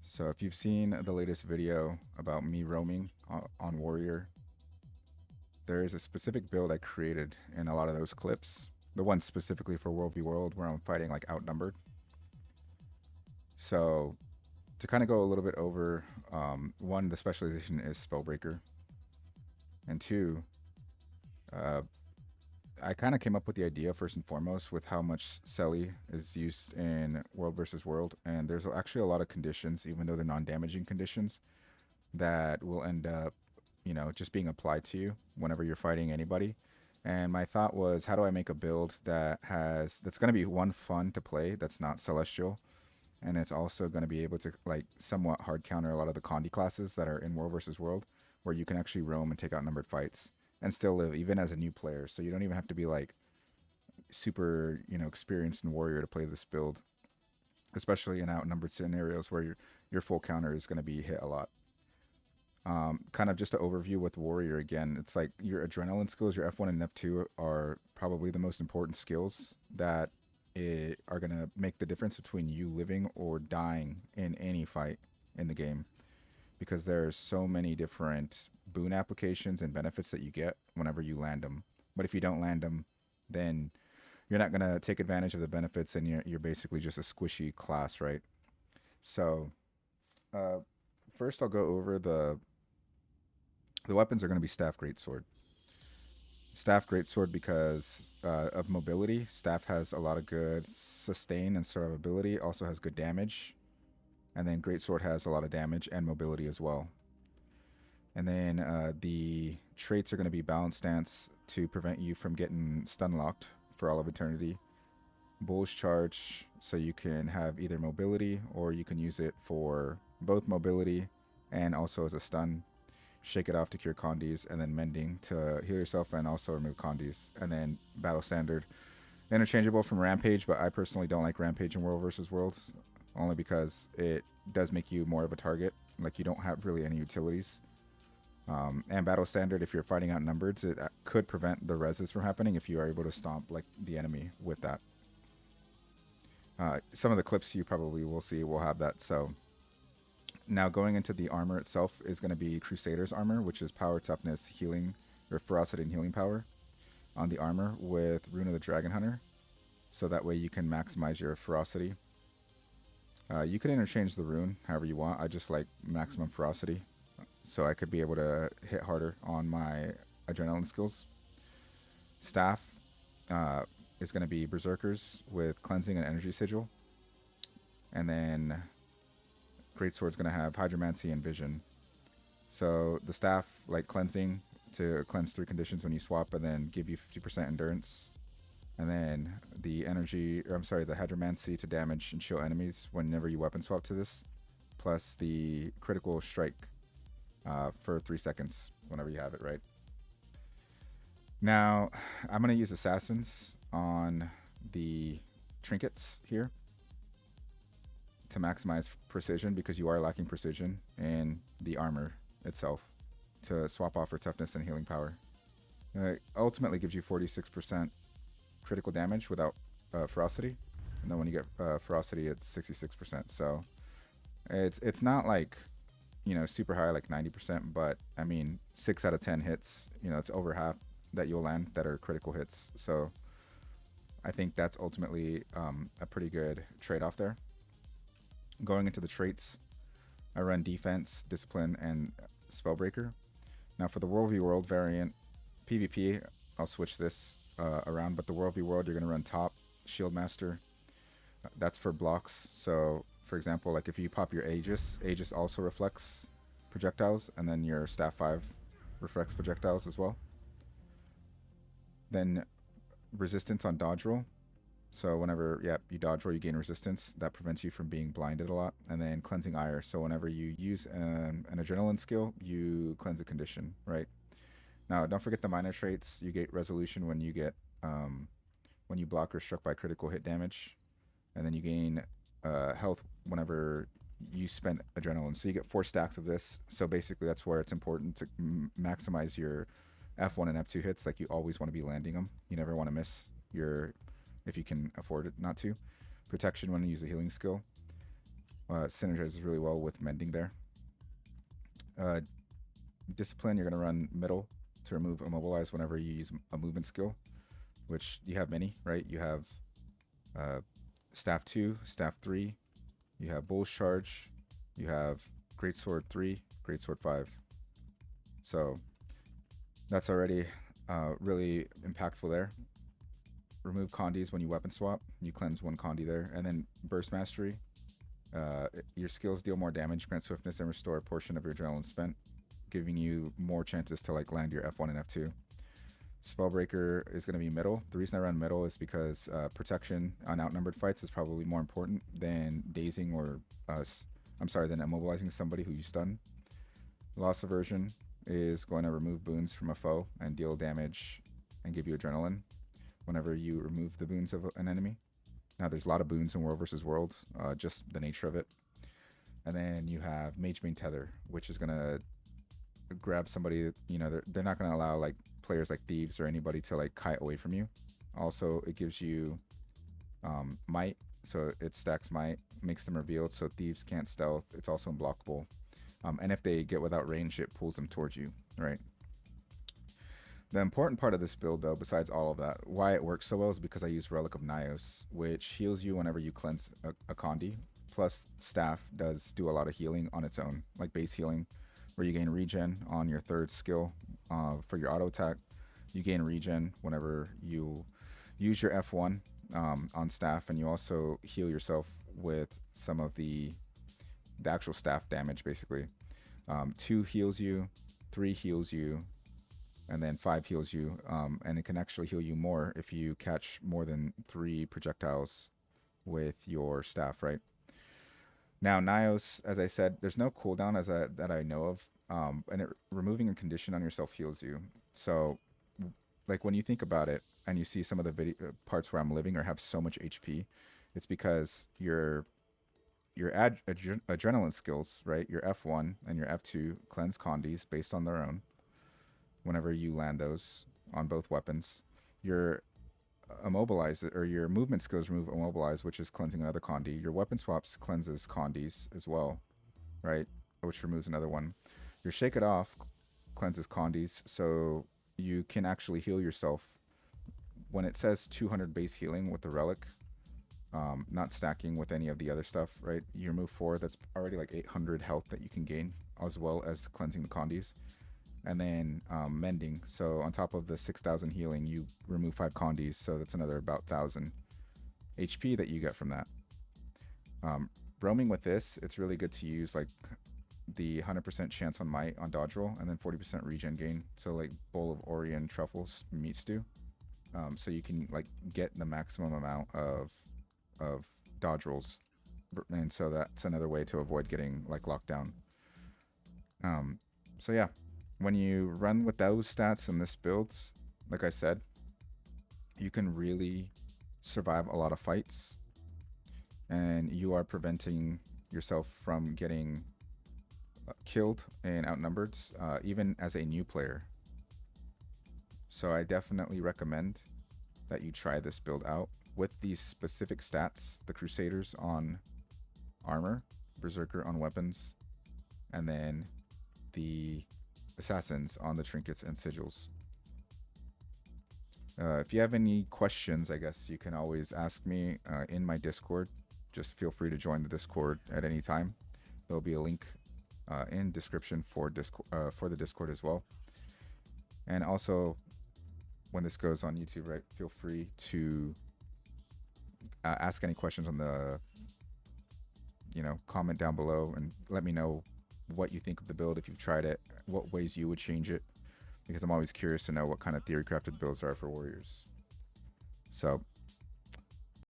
So if you've seen the latest video about me roaming on Warrior, there is a specific build I created in a lot of those clips. The one specifically for World v World where I'm fighting like outnumbered. So to kind of go a little bit over, one, the specialization is Spellbreaker, and two, uh, I kind of came up with the idea first and foremost with how much Selly is used in World versus World, and there's actually a lot of conditions, even though they're non-damaging conditions, that will end up, just being applied to you whenever you're fighting anybody. And my thought was, how do I make a build that's going to be one fun to play, that's not celestial, and it's also going to be able to like somewhat hard counter a lot of the Condi classes that are in World versus World, where you can actually roam and take outnumbered fights and still live even as a new player. So you don't even have to be like super, experienced in Warrior to play this build, especially in outnumbered scenarios where your full counter is going to be hit a lot. Kind of just an overview with Warrior again. It's like your adrenaline skills, your F1 and F2 are probably the most important skills that are going to make the difference between you living or dying in any fight in the game, because there's so many different boon applications and benefits that you get whenever you land them. But if you don't land them, then you're not going to take advantage of the benefits, and you're basically just a squishy class, right? So uh, first I'll go over the weapons are going to be Staff Greatsword. Staff Greatsword because of mobility. Staff has a lot of good sustain and survivability, also has good damage. And then Greatsword has a lot of damage and mobility as well. And then the traits are going to be Balance Stance to prevent you from getting stun locked for all of eternity. Bullish Charge, so you can have either mobility or you can use it for both mobility and also as a stun. Shake It Off to cure Condis, and then Mending to heal yourself and also remove Condis. And then Battle Standard, interchangeable from Rampage, but I personally don't like Rampage in World versus World, only because it does make you more of a target. Like, you don't have really any utilities. And Battle Standard, if you're fighting outnumbered, it could prevent the reses from happening if you are able to stomp like the enemy with that. Some of the clips you probably will see will have that. So now going into the armor itself is going to be Crusader's armor, which is power, toughness, healing, or ferocity and healing power on the armor with Rune of the Dragon Hunter. So that way you can maximize your ferocity. You can interchange the rune however you want. I just like maximum ferocity, so I could be able to hit harder on my adrenaline skills. Staff is going to be Berserkers with cleansing and energy sigil. And then Greatsword's going to have Hydromancy and Vision. So the staff, like cleansing to cleanse 3 conditions when you swap, and then give you 50% endurance. And then the the Hydromancy to damage and shield enemies whenever you weapon swap to this. Plus the critical strike for 3 seconds whenever you have it, right? Now, I'm going to use Assassins on the trinkets here to maximize precision, because you are lacking precision in the armor itself, to swap off for toughness and healing power. It ultimately gives you 46% critical damage without ferocity, and then when you get ferocity, it's 66%. So it's not like, super high, like 90%, but I mean 6 out of 10 hits, it's over half that you'll land that are critical hits. So I think that's ultimately a pretty good trade-off there. Going into the traits, I run Defense, Discipline, and Spellbreaker. Now for the World v World variant, PvP, I'll switch this around, but the World v World, you're going to run Top, Shield Master. That's for blocks. So for example, like if you pop your Aegis also reflects projectiles, and then your Staff 5 reflects projectiles as well. Then Resistance on dodge roll. So whenever you dodge roll, you gain resistance. That prevents you from being blinded a lot. And then Cleansing Ire. So whenever you use an adrenaline skill, you cleanse a condition, right? Now, don't forget the minor traits. You get Resolution when you get when you block or struck by critical hit damage. And then you gain health whenever you spend adrenaline. So you get 4 stacks of this. So basically that's where it's important to maximize your F1 and F2 hits. Like, you always want to be landing them. You never want to miss your, if you can afford it not to. Protection when you use a healing skill. synergizes really well with mending there. Uh, Discipline, you're going to run middle to remove immobilize whenever you use a movement skill, which you have many, right? You have uh, staff 2, staff 3, you have bull's charge, you have greatsword 3, greatsword 5. So that's already really impactful there. Remove condies when you weapon swap. You cleanse one condi there. And then burst mastery. Your skills deal more damage, grant swiftness, and restore a portion of your adrenaline spent, giving you more chances to like land your F1 and F2. Spellbreaker is going to be middle. The reason I run middle is because protection on outnumbered fights is probably more important than dazing or than immobilizing somebody who you stun. Loss aversion is going to remove boons from a foe and deal damage and give you adrenaline whenever you remove the boons of an enemy. Now, there's a lot of boons in World versus World, just the nature of it. And then you have Mage Bane Tether, which is going to grab somebody, they're not going to allow like players like thieves or anybody to like kite away from you. Also, it gives you might, so it stacks might, makes them revealed, so thieves can't stealth. It's also unblockable. And if they get without range, it pulls them towards you, right? The important part of this build, though, besides all of that, why it works so well is because I use Relic of Nyos, which heals you whenever you cleanse a Condi. Plus, Staff does do a lot of healing on its own, like base healing, where you gain regen on your third skill for your auto attack. You gain regen whenever you use your F1 on Staff, and you also heal yourself with some of the actual staff damage, basically. 2 heals you, 3 heals you, and then 5 heals you, and it can actually heal you more if you catch more than 3 projectiles with your staff, right? Now, Nyos, as I said, there's no cooldown that I know of, and removing a condition on yourself heals you. So, like when you think about it, and you see some of the parts where I'm living or have so much HP, it's because your adrenaline skills, right? Your F1 and your F2 cleanse condis based on their own whenever you land those on both weapons. Your immobilize or your movement skills remove immobilize, which is cleansing another condi. Your weapon swaps cleanses condis as well, right? Which removes another one. Your shake it off cleanses condis, so you can actually heal yourself. When it says 200 base healing with the relic, not stacking with any of the other stuff, right? You remove 4, that's already like 800 health that you can gain, as well as cleansing the condis. And then mending, so on top of the 6,000 healing, you remove 5 condis, so that's another about 1,000 HP that you get from that. Roaming with this, it's really good to use like the 100% chance on might on dodge roll, and then 40% regen gain, so like bowl of Orion truffles meat stew. So you can like get the maximum amount of dodge rolls, and so that's another way to avoid getting like locked down. So yeah, when you run with those stats in this build, like I said, you can really survive a lot of fights, and you are preventing yourself from getting killed and outnumbered, even as a new player. So I definitely recommend that you try this build out with these specific stats: the Crusaders on armor, Berserker on weapons, and then the Assassins on the trinkets and sigils. If you have any questions, I guess you can always ask me in my Discord. Just feel free to join the Discord at any time. There'll be a link in description for the Discord as well. And also, when this goes on YouTube, right, feel free to ask any questions on the, comment down below and let me know what you think of the build, if you've tried it, what ways you would change it, because I'm always curious to know what kind of theory crafted builds are for warriors. So